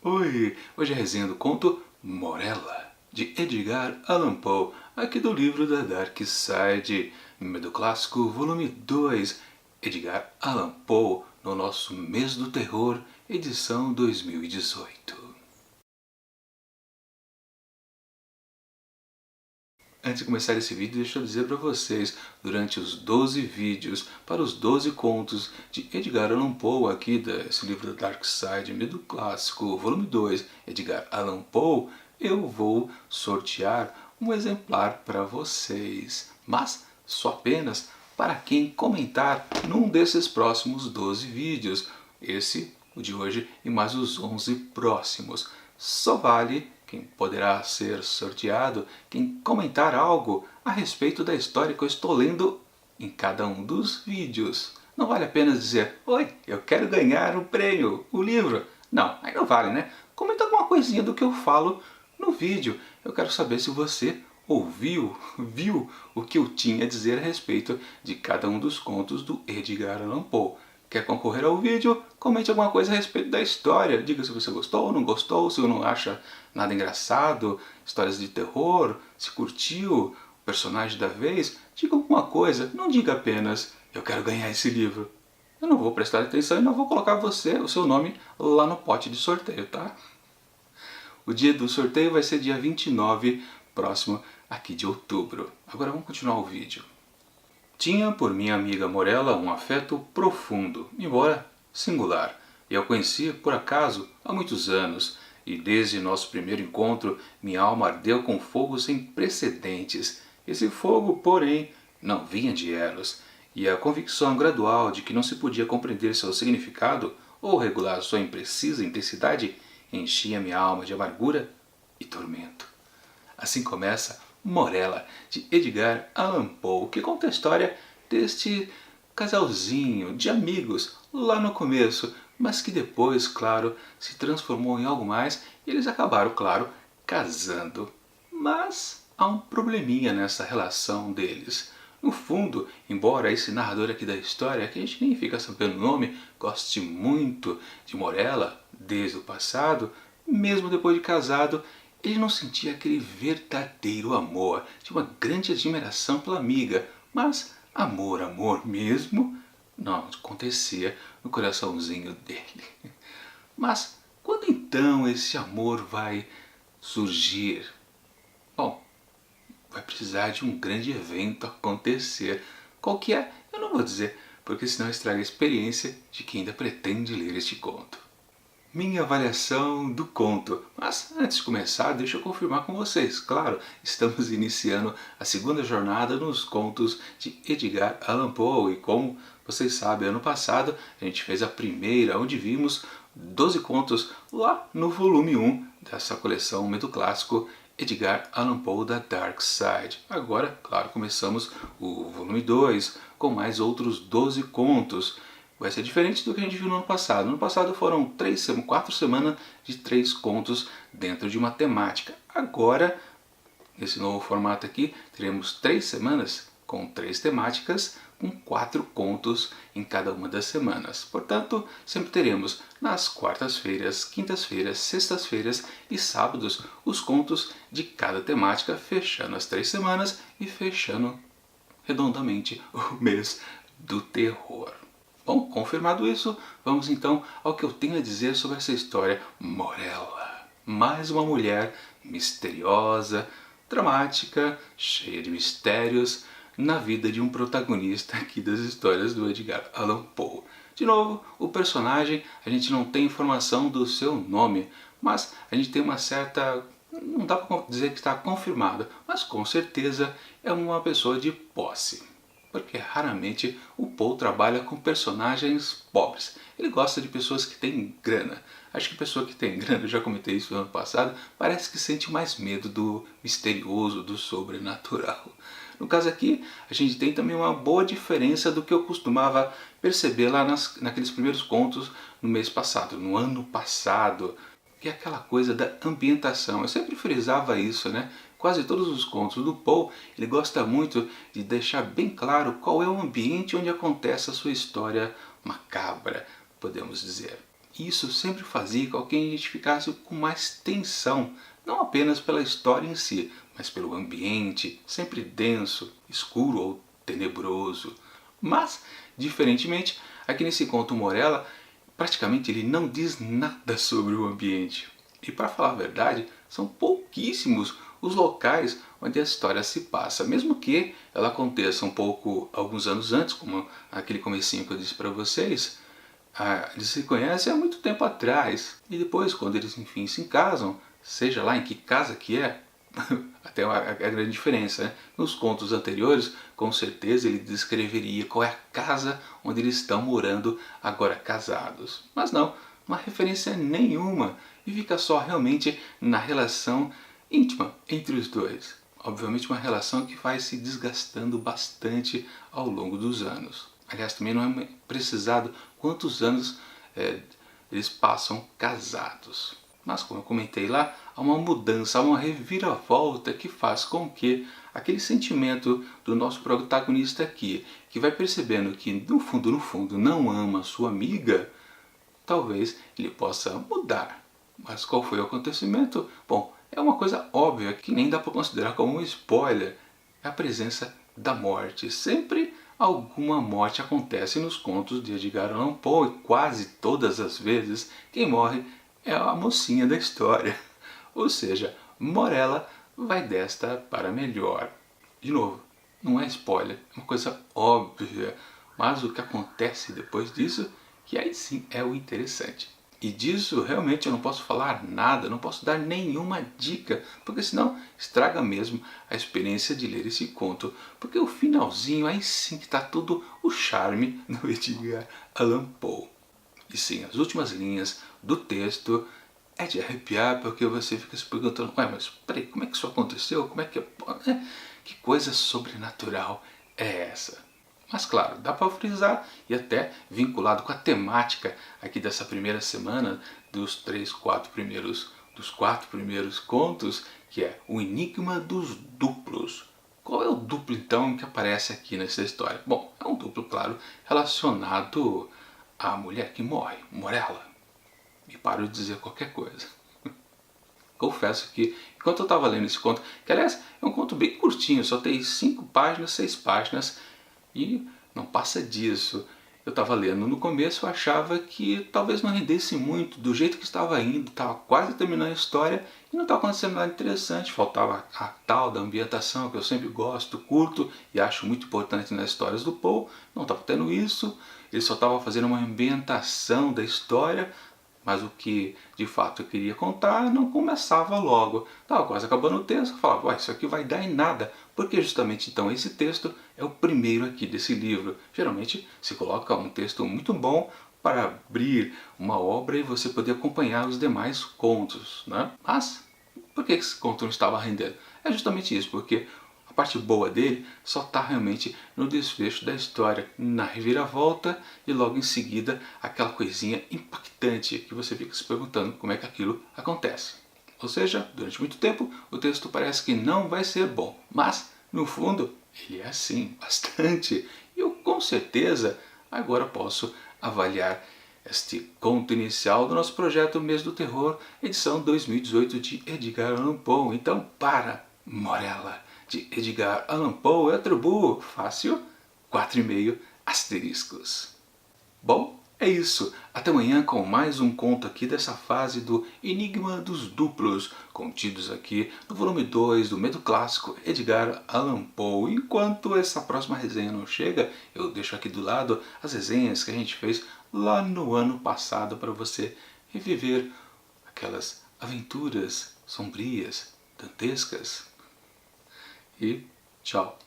Oi! Hoje é a resenha do conto Morella, de Edgar Allan Poe, aqui do livro da Dark Side, Medo Clássico, volume 2, Edgar Allan Poe, no nosso mês do terror, edição 2018. Antes de começar esse vídeo, deixa eu dizer para vocês, durante os 12 vídeos para os 12 contos de Edgar Allan Poe, aqui desse livro da Dark Side, Medo Clássico, volume 2, Edgar Allan Poe, eu vou sortear um exemplar para vocês, mas só apenas para quem comentar num desses próximos 12 vídeos, esse, o de hoje, e mais os 11 próximos. Só vale quem poderá ser sorteado, quem comentar algo a respeito da história que eu estou lendo em cada um dos vídeos. Não vale apenas dizer, oi, eu quero ganhar o prêmio, o livro. Não, aí não vale, né? Comenta alguma coisinha do que eu falo no vídeo. Eu quero saber se você viu o que eu tinha a dizer a respeito de cada um dos contos do Edgar Allan Poe. Quer concorrer ao vídeo? Comente alguma coisa a respeito da história. Diga se você gostou ou não gostou, se não acha nada engraçado, histórias de terror, se curtiu, o personagem da vez. Diga alguma coisa, não diga apenas, eu quero ganhar esse livro. Eu não vou prestar atenção e não vou colocar o seu nome lá no pote de sorteio, tá? O dia do sorteio vai ser dia 29, próximo aqui de outubro. Agora vamos continuar o vídeo. Tinha por minha amiga Morella um afeto profundo, embora singular. Eu a conhecia por acaso há muitos anos, e desde nosso primeiro encontro minha alma ardeu com fogo sem precedentes. Esse fogo, porém, não vinha de Eros, e a convicção gradual de que não se podia compreender seu significado ou regular sua imprecisa intensidade enchia minha alma de amargura e tormento. Assim começa Morella, de Edgar Allan Poe, que conta a história deste casalzinho de amigos lá no começo, mas que depois, claro, se transformou em algo mais e eles acabaram, claro, casando. Mas há um probleminha nessa relação deles. No fundo, embora esse narrador aqui da história, que a gente nem fica sabendo o nome, goste muito de Morella desde o passado, mesmo depois de casado, ele não sentia aquele verdadeiro amor, tinha uma grande admiração pela amiga, mas amor mesmo, não acontecia no coraçãozinho dele. Mas quando então esse amor vai surgir? Bom, vai precisar de um grande evento acontecer. Qual que é? Eu não vou dizer, porque senão estraga a experiência de quem ainda pretende ler este conto. Minha avaliação do conto. Mas antes de começar, deixa eu confirmar com vocês. Claro, estamos iniciando a segunda jornada nos contos de Edgar Allan Poe. E como vocês sabem, ano passado a gente fez a primeira, onde vimos 12 contos lá no volume 1 dessa coleção Medo Clássico Edgar Allan Poe da Dark Side. Agora, claro, começamos o volume 2 com mais outros 12 contos. Vai ser diferente do que a gente viu no ano passado. No ano passado foram 4 semanas de 3 contos dentro de uma temática. Agora, nesse novo formato aqui, teremos 3 semanas com 3 temáticas, com 4 contos em cada uma das semanas. Portanto, sempre teremos nas quartas-feiras, quintas-feiras, sextas-feiras e sábados os contos de cada temática, fechando as 3 semanas e fechando redondamente o mês do terror. Bom, confirmado isso, vamos então ao que eu tenho a dizer sobre essa história Morella. Mais uma mulher misteriosa, dramática, cheia de mistérios na vida de um protagonista aqui das histórias do Edgar Allan Poe. De novo, o personagem, a gente não tem informação do seu nome, mas a gente tem uma certa... não dá para dizer que está confirmada, mas com certeza é uma pessoa de posse. Porque raramente o Poe trabalha com personagens pobres. Ele gosta de pessoas que têm grana. Acho que pessoa que tem grana, eu já comentei isso no ano passado, parece que sente mais medo do misterioso, do sobrenatural. No caso aqui, a gente tem também uma boa diferença do que eu costumava perceber lá naqueles primeiros contos no mês passado, no ano passado. Que é aquela coisa da ambientação. Eu sempre frisava isso, né? Quase todos os contos do Poe, ele gosta muito de deixar bem claro qual é o ambiente onde acontece a sua história macabra, podemos dizer. Isso sempre fazia com que a gente ficasse com mais tensão, não apenas pela história em si, mas pelo ambiente, sempre denso, escuro ou tenebroso. Mas, diferentemente, aqui nesse conto Morella, praticamente ele não diz nada sobre o ambiente. E para falar a verdade, são pouquíssimos os locais onde a história se passa, mesmo que ela aconteça um pouco alguns anos antes, como aquele comecinho que eu disse para vocês. Eles se conhecem há muito tempo atrás, e depois, quando eles enfim se casam, seja lá em que casa que é, até a grande diferença, né? Nos contos anteriores, com certeza ele descreveria qual é a casa onde eles estão morando agora casados. Mas não, uma referência nenhuma, e fica só realmente na relação íntima entre os dois. Obviamente uma relação que vai se desgastando bastante ao longo dos anos. Aliás, também não é precisado quantos anos eles passam casados. Mas, como eu comentei lá, há uma mudança, há uma reviravolta que faz com que aquele sentimento do nosso protagonista aqui, que vai percebendo que no fundo não ama sua amiga, talvez ele possa mudar. Mas qual foi o acontecimento? Bom, é uma coisa óbvia que nem dá para considerar como um spoiler. É a presença da morte. Sempre alguma morte acontece nos contos de Edgar Allan Poe, e quase todas as vezes quem morre é a mocinha da história. Ou seja, Morella vai desta para melhor. De novo, não é spoiler, é uma coisa óbvia, mas o que acontece depois disso, que aí sim é o interessante. E disso realmente eu não posso falar nada, não posso dar nenhuma dica, porque senão estraga mesmo a experiência de ler esse conto. Porque o finalzinho, aí sim que está todo o charme do Edgar Allan Poe. E sim, as últimas linhas do texto é de arrepiar, porque você fica se perguntando, ué, mas peraí, como é que isso aconteceu? Como é que... Que coisa sobrenatural é essa? Mas claro, dá para frisar, e até vinculado com a temática aqui dessa primeira semana, dos quatro primeiros contos, que é o Enigma dos Duplos. Qual é o duplo então que aparece aqui nessa história? Bom, é um duplo, claro, relacionado à mulher que morre, Morella. E paro de dizer qualquer coisa. Confesso que, enquanto eu estava lendo esse conto, que aliás é um conto bem curtinho, só tem 5 páginas, 6 páginas, e não passa disso. Eu estava lendo no começo, eu achava que talvez não rendesse muito, do jeito que estava indo, estava quase terminando a história e não estava acontecendo nada interessante, faltava a tal da ambientação que eu sempre gosto, curto e acho muito importante nas histórias do Poe, não estava tendo isso, ele só estava fazendo uma ambientação da história, mas o que de fato eu queria contar não começava logo. Estava quase acabando o texto, eu falava, isso aqui vai dar em nada, porque justamente então esse texto é o primeiro aqui desse livro. Geralmente se coloca um texto muito bom para abrir uma obra e você poder acompanhar os demais contos, né? Mas por que esse conto não estava rendendo? É justamente isso, porque a parte boa dele só está realmente no desfecho da história, na reviravolta e logo em seguida aquela coisinha impactante que você fica se perguntando como é que aquilo acontece. Ou seja, durante muito tempo o texto parece que não vai ser bom, mas no fundo ele é assim, bastante. E eu com certeza agora posso avaliar este conto inicial do nosso projeto Mês do Terror, edição 2018 de Edgar Allan Poe. Então para, Morella, de Edgar Allan Poe, eu atribuo fácil 4,5 asteriscos. Bom, é isso. Até amanhã com mais um conto aqui dessa fase do Enigma dos Duplos, contidos aqui no volume 2 do Medo Clássico Edgar Allan Poe. Enquanto essa próxima resenha não chega, eu deixo aqui do lado as resenhas que a gente fez lá no ano passado para você reviver aquelas aventuras sombrias, dantescas. E tchau!